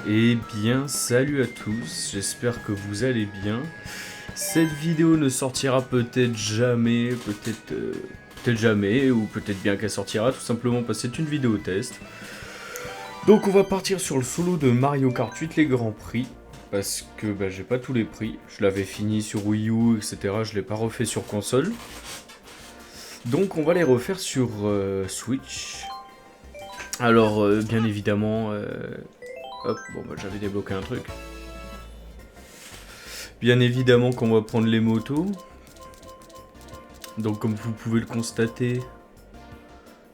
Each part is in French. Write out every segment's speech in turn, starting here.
Eh bien, salut à tous, j'espère que vous allez bien. Cette vidéo ne sortira peut-être jamais, peut-être jamais, ou peut-être bien qu'elle sortira, tout simplement parce que c'est une vidéo test. Donc on va partir sur le solo de Mario Kart 8, les grands prix, parce que j'ai pas tous les prix. Je l'avais fini sur Wii U, etc. Je l'ai pas refait sur console. Donc on va les refaire sur Switch. Alors, bien évidemment... hop, bon j'avais débloqué un truc. Bien évidemment qu'on va prendre les motos. Donc comme vous pouvez le constater,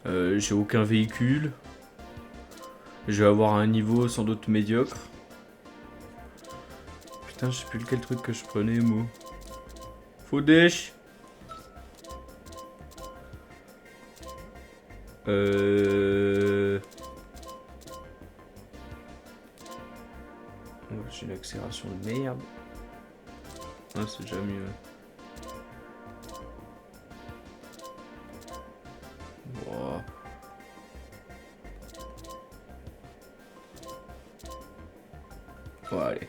j'ai aucun véhicule. Je vais avoir un niveau sans doute médiocre. Putain, je sais plus lequel truc que je prenais, moi. Faudèche. J'ai une accélération de merde. Ah, c'est déjà mieux. Wow. Bon, allez.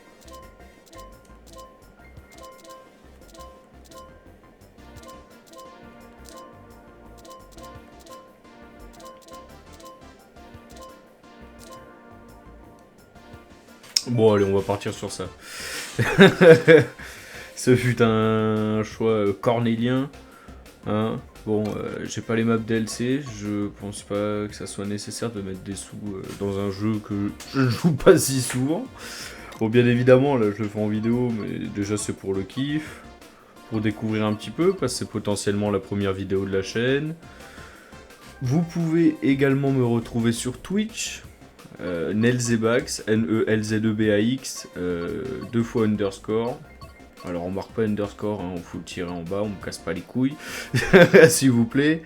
Bon, allez, on va partir sur ça. Ce fut un choix cornélien. Hein. Bon, j'ai pas les maps DLC, je pense pas que ça soit nécessaire de mettre des sous dans un jeu que je joue pas si souvent. Bon, bien évidemment, là je le fais en vidéo, mais déjà c'est pour le kiff, pour découvrir un petit peu, parce que c'est potentiellement la première vidéo de la chaîne. Vous pouvez également me retrouver sur Twitch, Nelzebax, Nelzebax, 2 fois underscore. Alors on marque pas underscore, hein, on fout le tirer en bas, on me casse pas les couilles, s'il vous plaît.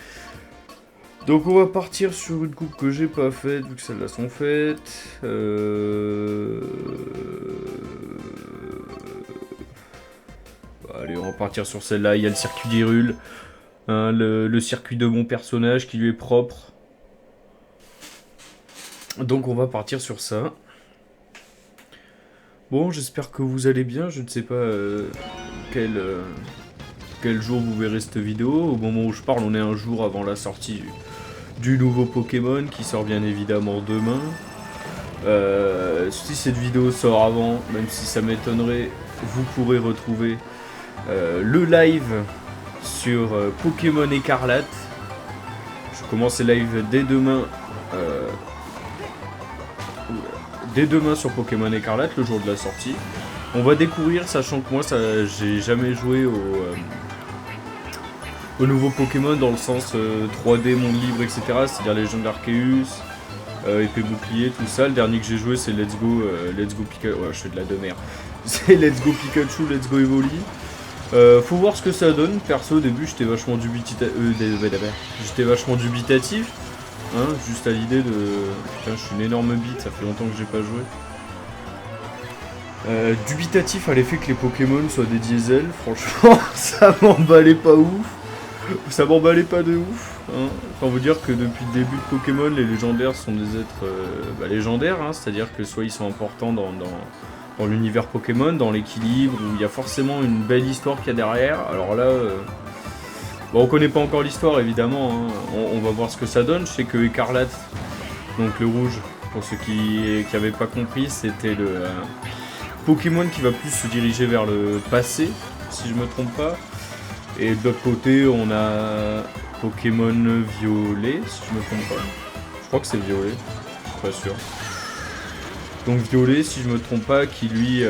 Donc on va partir sur une coupe que j'ai pas faite, vu que celles-là sont faites. Allez, on va partir sur celle-là, il y a le circuit d'Hyrule, hein, le circuit de mon personnage qui lui est propre. Donc on va partir sur ça. Bon, j'espère que vous allez bien, je ne sais pas quel jour vous verrez cette vidéo. Au moment où je parle, on est un jour avant la sortie du nouveau Pokémon qui sort bien évidemment demain. Si cette vidéo sort avant, même si ça m'étonnerait, vous pourrez retrouver le live sur Pokémon Écarlate. Je commence les lives dès demain. Dès demain sur Pokémon Écarlate, le jour de la sortie. On va découvrir, sachant que moi j'ai jamais joué au nouveau Pokémon dans le sens 3D, monde libre, etc. C'est-à-dire Légende d'Arceus, épée bouclier, tout ça. Le dernier que j'ai joué c'est Let's Go Pikachu. Ouais, je fais de la merde. C'est Let's Go Pikachu, Let's Go Evoli. Faut voir ce que ça donne. Perso, au début j'étais vachement dubitatif. Hein, juste à l'idée de... Putain, je suis une énorme bite, ça fait longtemps que j'ai pas joué. Dubitatif à l'effet que les Pokémon soient des diesels, franchement, ça m'emballait pas ouf. Ça m'emballait pas de ouf. Hein. Enfin, vous dire que depuis le début de Pokémon, les légendaires sont des êtres légendaires, hein, c'est-à-dire que soit ils sont importants dans l'univers Pokémon, dans l'équilibre, où il y a forcément une belle histoire qu'il y a derrière. Alors là... Bon, on connaît pas encore l'histoire évidemment, hein. On va voir ce que ça donne. Je sais que Écarlate, donc le rouge, pour ceux qui avaient pas compris, c'était le Pokémon qui va plus se diriger vers le passé, si je me trompe pas. Et de l'autre côté, on a Pokémon violet, si je me trompe pas. Je crois que c'est violet, je suis pas sûr. Donc violet, si je me trompe pas, qui lui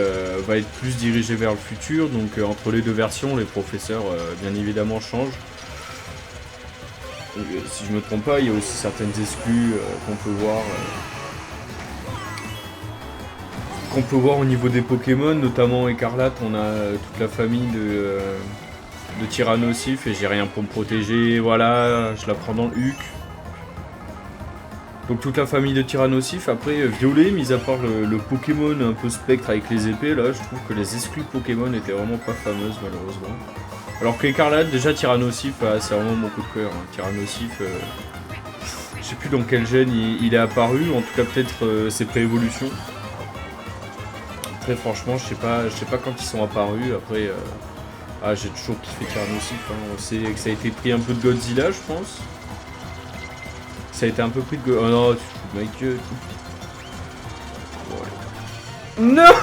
va être plus dirigé vers le futur. Donc entre les deux versions, les professeurs bien évidemment changent. Donc, si je me trompe pas, il y a aussi certaines exclus qu'on peut voir au niveau des Pokémon, notamment Écarlate. On a toute la famille de Tyrannosif et j'ai rien pour me protéger. Voilà, je la prends dans le huc. Donc toute la famille de Tyrannosif. Après violet, mis à part le Pokémon un peu spectre avec les épées, là je trouve que les exclus Pokémon étaient vraiment pas fameuses malheureusement. Alors qu'Écarlate, déjà Tyrannosif, c'est vraiment mon coup de cœur. Hein. Tyrannosif, je sais plus dans quel gène il est apparu, en tout cas peut-être ses préévolutions. Après, franchement, je sais pas quand ils sont apparus. Après, ah, j'ai toujours kiffé Carnosif. Hein. On sait que ça a été pris un peu de Godzilla, je pense. Ça a été un peu pris de Godzilla. Oh non, tu te fous de ma gueule. Non.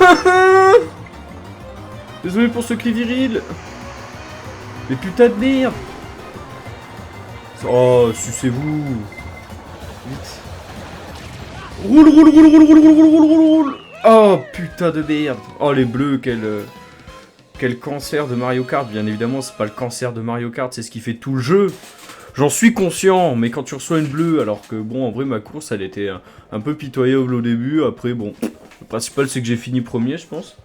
Désolé pour ce cri viril. Mais putain de merde. Oh, sucez-vous. Vite. Roule, roule, roule, roule, roule, roule, roule, roule, roule. Oh, putain de merde. Oh, les bleus, quel cancer de Mario Kart. Bien évidemment, c'est pas le cancer de Mario Kart, c'est ce qui fait tout le jeu. J'en suis conscient, mais quand tu reçois une bleue, alors que, bon, en vrai, ma course, elle était un peu pitoyable au début. Après, bon, le principal, c'est que j'ai fini premier, je pense.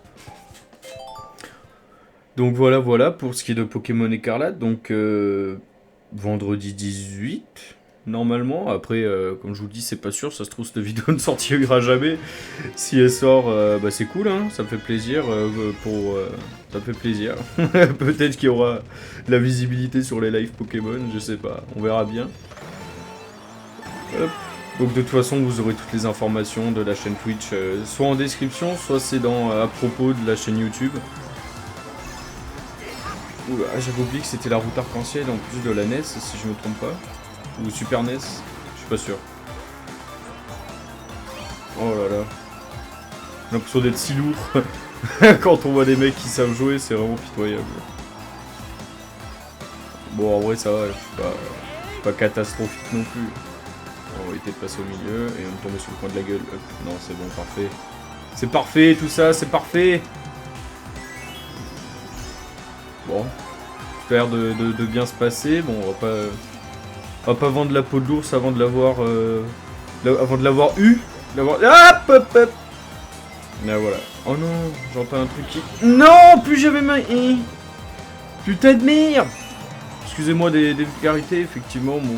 Donc voilà pour ce qui est de Pokémon Écarlate. Donc vendredi 18 normalement. Après comme je vous le dis, c'est pas sûr, ça se trouve cette vidéo ne sortira jamais. Si elle sort, bah c'est cool, hein, ça me fait plaisir ça me fait plaisir. Peut-être qu'il y aura de la visibilité sur les lives Pokémon, je sais pas, on verra bien. Hop. Donc de toute façon vous aurez toutes les informations de la chaîne Twitch, soit en description, soit c'est à propos de la chaîne YouTube. Oula, j'avais oublié que c'était la route arc-en-ciel en plus de la NES, si je me trompe pas. Ou Super NES, je suis pas sûr. Oh là là. J'ai l'impression d'être si lourd. Quand on voit des mecs qui savent jouer, c'est vraiment pitoyable. Bon, en vrai, ça va, je suis pas catastrophique non plus. On va éviter de passer au milieu et on tomber sur le coin de la gueule. Hop. Non, c'est bon, parfait. C'est parfait, tout ça, c'est parfait. Bon, ça a l'air de bien se passer. Bon, on va pas vendre la peau de l'ours avant de l'avoir eu. Hop, hop, hop. Là, voilà. Oh non, j'entends un truc qui... Non, plus j'avais ma... Putain de merde. Excusez-moi des vulgarités, effectivement. Bon,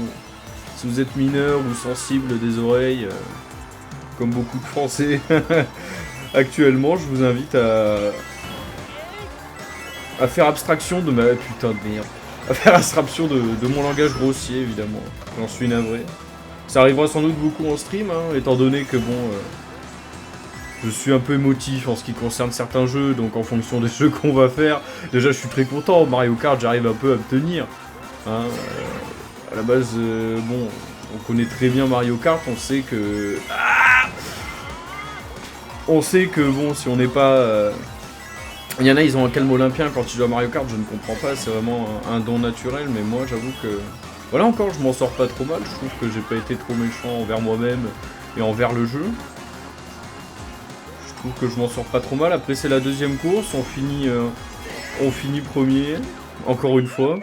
si vous êtes mineur ou sensible des oreilles, comme beaucoup de Français actuellement, je vous invite à faire abstraction de ma... Putain de merde. À faire abstraction de mon langage grossier, évidemment. J'en suis navré. Ça arrivera sans doute beaucoup en stream, hein, étant donné que, bon... je suis un peu émotif en ce qui concerne certains jeux, donc en fonction des jeux qu'on va faire... Déjà, je suis très content. Mario Kart, j'arrive un peu à me tenir. Hein, à la base, bon... On connaît très bien Mario Kart, on sait que... Ah, on sait que, bon, si on n'est pas... Il y en a, ils ont un calme olympien quand ils jouent à Mario Kart, je ne comprends pas, c'est vraiment un don naturel, mais moi j'avoue que... Voilà, encore, je m'en sors pas trop mal, je trouve que j'ai pas été trop méchant envers moi-même et envers le jeu. Je trouve que je m'en sors pas trop mal, après c'est la deuxième course, on finit premier, encore une fois.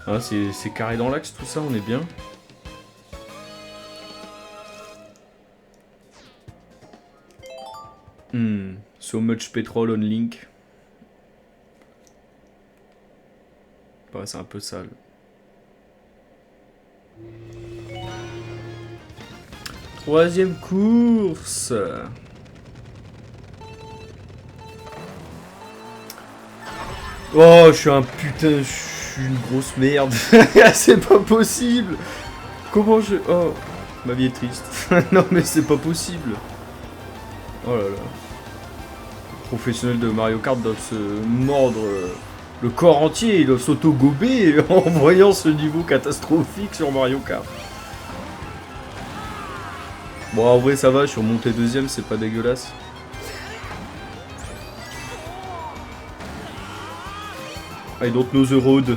Hein, c'est carré dans l'axe tout ça, on est bien. So much petrol on Link. Ouais, c'est un peu sale. Troisième course. Oh, je suis un putain... Je suis une grosse merde. C'est pas possible. Comment je... Oh, ma vie est triste. Non mais c'est pas possible. Oh là là. Les professionnels de Mario Kart doivent se mordre... Le corps entier, ils doivent s'auto-gober en voyant ce niveau catastrophique sur Mario Kart. Bon, en vrai, ça va, je suis remonté deuxième, c'est pas dégueulasse. I don't know the road.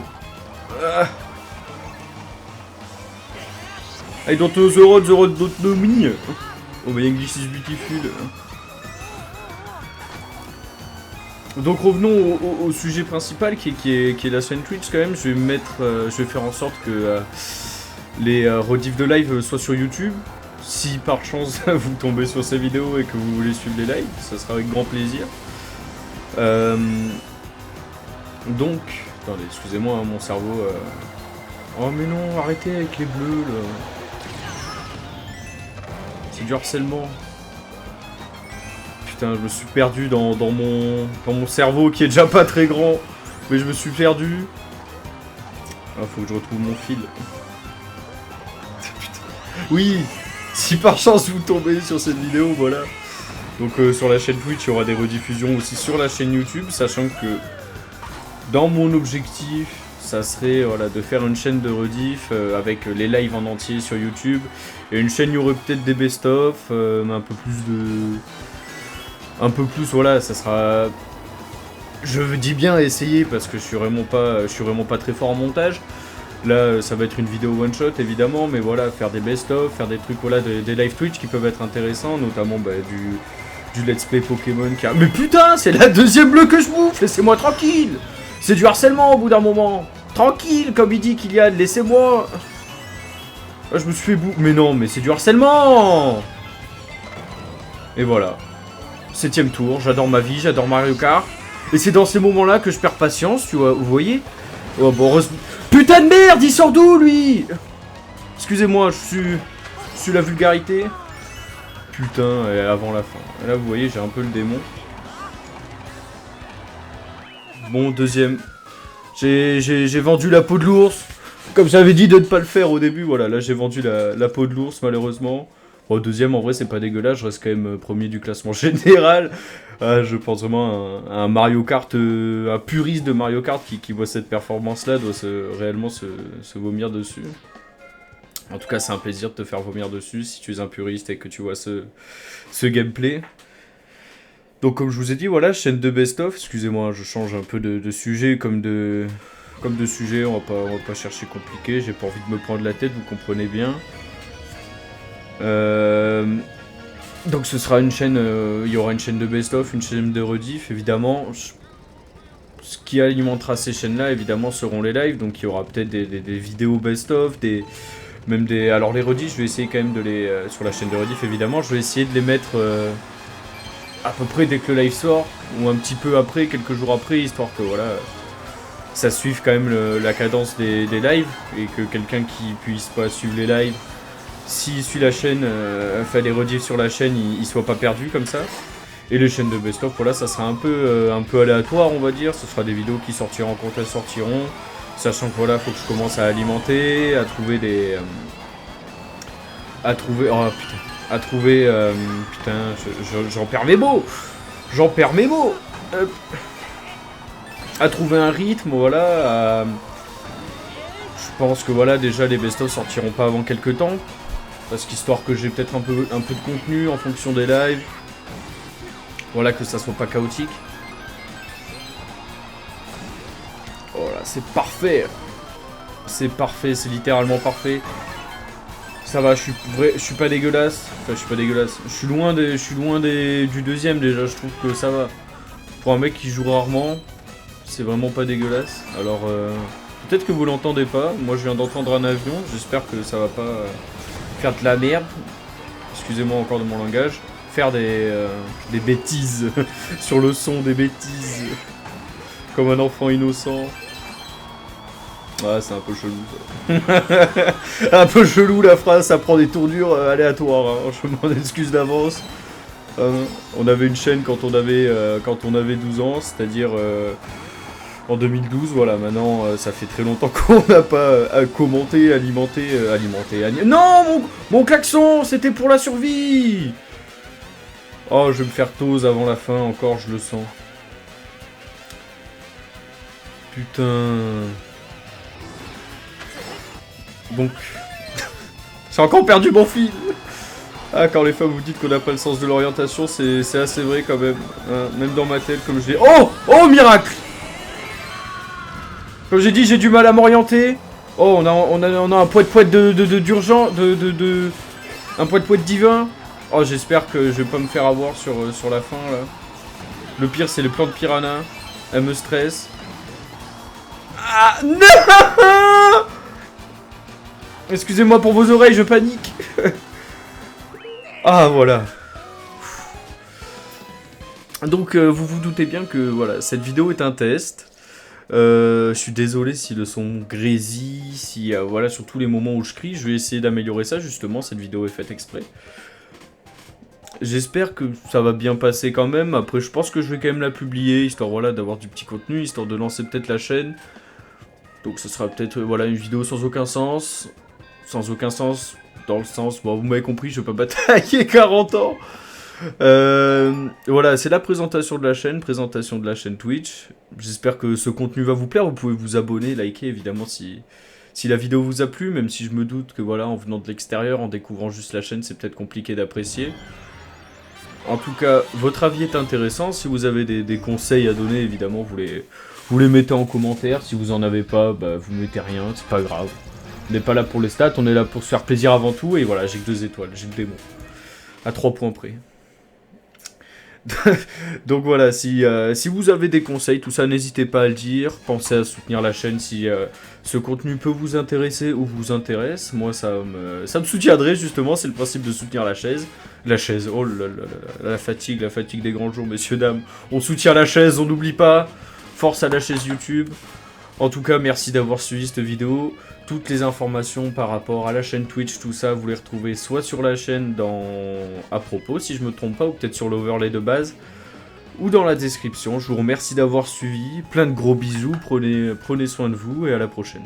I don't know the road don't know me. Oh, my English is beautiful. Donc revenons au sujet principal qui est la chaîne Twitch quand même. Je vais faire en sorte que les rediffs de live soient sur YouTube. Si par chance vous tombez sur ces vidéos et que vous voulez suivre les lives, ça sera avec grand plaisir. Donc, attendez, excusez-moi, mon cerveau... Oh mais non, arrêtez avec les bleus là. C'est du harcèlement. Putain, je me suis perdu dans mon cerveau qui est déjà pas très grand. Mais je me suis perdu. Ah, faut que je retrouve mon fil. Putain. Oui, si par chance vous tombez sur cette vidéo, voilà. Donc sur la chaîne Twitch, il y aura des rediffusions aussi sur la chaîne YouTube, sachant que dans mon objectif, ça serait voilà, de faire une chaîne de rediff avec les lives en entier sur YouTube. Et une chaîne, il y aurait peut-être des best-of, mais un peu plus de... Un peu plus, voilà, ça sera... Je dis bien essayer parce que je suis vraiment pas très fort en montage. Là, ça va être une vidéo one-shot, évidemment, mais voilà, faire des best-of, faire des trucs, voilà, des live Twitch qui peuvent être intéressants, notamment bah, du let's play Pokémon qui a... Mais putain, c'est la deuxième bleue que je bouffe, laissez-moi tranquille. C'est du harcèlement au bout d'un moment. Tranquille, comme il dit Kylian, laissez-moi. Ah, je me suis fait bouffer. Mais non, mais c'est du harcèlement. Et voilà. 7ème tour, j'adore ma vie, j'adore Mario Kart. Et c'est dans ces moments-là que je perds patience, tu vois, vous voyez. Oh, bon, heureusement... Putain de merde, il sort d'où, lui? Excusez-moi, je suis la vulgarité. Putain, avant la fin. Là, vous voyez, j'ai un peu le démon. Bon, deuxième. J'ai vendu la peau de l'ours. Comme j'avais dit de ne pas le faire au début, voilà, là j'ai vendu la peau de l'ours, malheureusement. Bon, deuxième, en vrai, c'est pas dégueulasse, je reste quand même premier du classement général. Je pense vraiment à un Mario Kart, un puriste de Mario Kart qui voit cette performance-là doit réellement se vomir dessus. En tout cas, c'est un plaisir de te faire vomir dessus si tu es un puriste et que tu vois ce gameplay. Donc, comme je vous ai dit, voilà, chaîne de best-of. Excusez-moi, je change un peu de sujet comme de sujet. On va pas chercher compliqué. J'ai pas envie de me prendre la tête, vous comprenez bien. Donc ce sera une chaîne, il y aura une chaîne de best-of, une chaîne de rediff, évidemment. Ce qui alimentera ces chaînes-là, évidemment, seront les lives. Donc il y aura peut-être des vidéos best-of, même des... Alors les rediffs, je vais essayer quand même de les... sur la chaîne de rediff, évidemment, je vais essayer de les mettre à peu près dès que le live sort, ou un petit peu après, quelques jours après, histoire que voilà, ça suive quand même la cadence des lives, et que quelqu'un qui puisse pas suivre les lives, s'il suit la chaîne, fait les rediffs sur la chaîne, il soit pas perdu comme ça. Et les chaînes de best-of, voilà, ça sera un peu aléatoire, on va dire. Ce sera des vidéos qui sortiront quand elles sortiront. Sachant que voilà, faut que je commence à alimenter, à trouver des... putain, j'en perds mes mots. J'en perds mes mots. À trouver un rythme, voilà. Je pense que voilà, déjà les best-of sortiront pas avant quelques temps. Parce qu'histoire que j'ai peut-être un peu de contenu en fonction des lives. Voilà, que ça soit pas chaotique. Voilà, c'est parfait. C'est parfait, c'est littéralement parfait. Ça va, je suis pas dégueulasse. Enfin, je suis pas dégueulasse. Je suis loin du deuxième déjà, je trouve que ça va. Pour un mec qui joue rarement, c'est vraiment pas dégueulasse. Alors, peut-être que vous l'entendez pas. Moi, je viens d'entendre un avion. J'espère que ça va pas faire de la merde. Excusez-moi encore de mon langage. Faire des bêtises sur le son, des bêtises. Comme un enfant innocent. Ouais, c'est un peu chelou ça. Un peu chelou la phrase, ça prend des tournures aléatoires. Hein. Je m'en excuse d'avance. On avait une chaîne quand on avait 12 ans, c'est-à-dire en 2012. Voilà, maintenant ça fait très longtemps qu'on n'a pas commenté, alimenté. Non, mon klaxon, c'était pour la survie. Oh, je vais me faire tose avant la fin, encore, je le sens. Putain. Donc, j'ai encore perdu mon fil. Ah, quand les femmes vous dites qu'on n'a pas le sens de l'orientation, c'est assez vrai quand même. Hein, même dans ma tête, comme je dis. Oh, oh, miracle. Comme j'ai dit, j'ai du mal à m'orienter. Oh, on a un poète d'urgence, un poète divin. Oh, j'espère que je vais pas me faire avoir sur la fin là. Le pire, c'est les plans de piranha. Elle me stresse. Ah, non. Excusez-moi pour vos oreilles, je panique. Ah, voilà. Donc, vous vous doutez bien que voilà, cette vidéo est un test. Je suis désolé si le son grésille, si voilà, sur tous les moments où je crie, je vais essayer d'améliorer ça. Justement, cette vidéo est faite exprès. J'espère que ça va bien passer quand même. Après, je pense que je vais quand même la publier, histoire voilà, d'avoir du petit contenu, histoire de lancer peut-être la chaîne. Donc, ce sera peut-être voilà, une vidéo sans aucun sens. Sans aucun sens, dans le sens... Bon, vous m'avez compris, je vais pas batailler 40 ans. Voilà, c'est la présentation de la chaîne Twitch. J'espère que ce contenu va vous plaire. Vous pouvez vous abonner, liker évidemment si la vidéo vous a plu, même si je me doute que voilà, en venant de l'extérieur, en découvrant juste la chaîne, c'est peut-être compliqué d'apprécier. En tout cas, votre avis est intéressant. Si vous avez des conseils à donner, évidemment, vous les mettez en commentaire. Si vous en avez pas, bah, vous mettez rien, c'est pas grave. On n'est pas là pour les stats, on est là pour se faire plaisir avant tout. Et voilà, j'ai que 2 étoiles, j'ai le démon. À 3 points près. Donc voilà, si vous avez des conseils, tout ça, n'hésitez pas à le dire. Pensez à soutenir la chaîne si ce contenu peut vous intéresser ou vous intéresse. Moi, ça me soutiendrait justement, c'est le principe de soutenir la chaise. La chaise, oh là là là, la fatigue des grands jours, messieurs, dames. On soutient la chaise, on n'oublie pas. Force à la chaise YouTube. En tout cas, merci d'avoir suivi cette vidéo. Toutes les informations par rapport à la chaîne Twitch, tout ça, vous les retrouvez soit sur la chaîne à propos, si je me trompe pas, ou peut-être sur l'overlay de base, ou dans la description. Je vous remercie d'avoir suivi. Plein de gros bisous, prenez soin de vous et à la prochaine.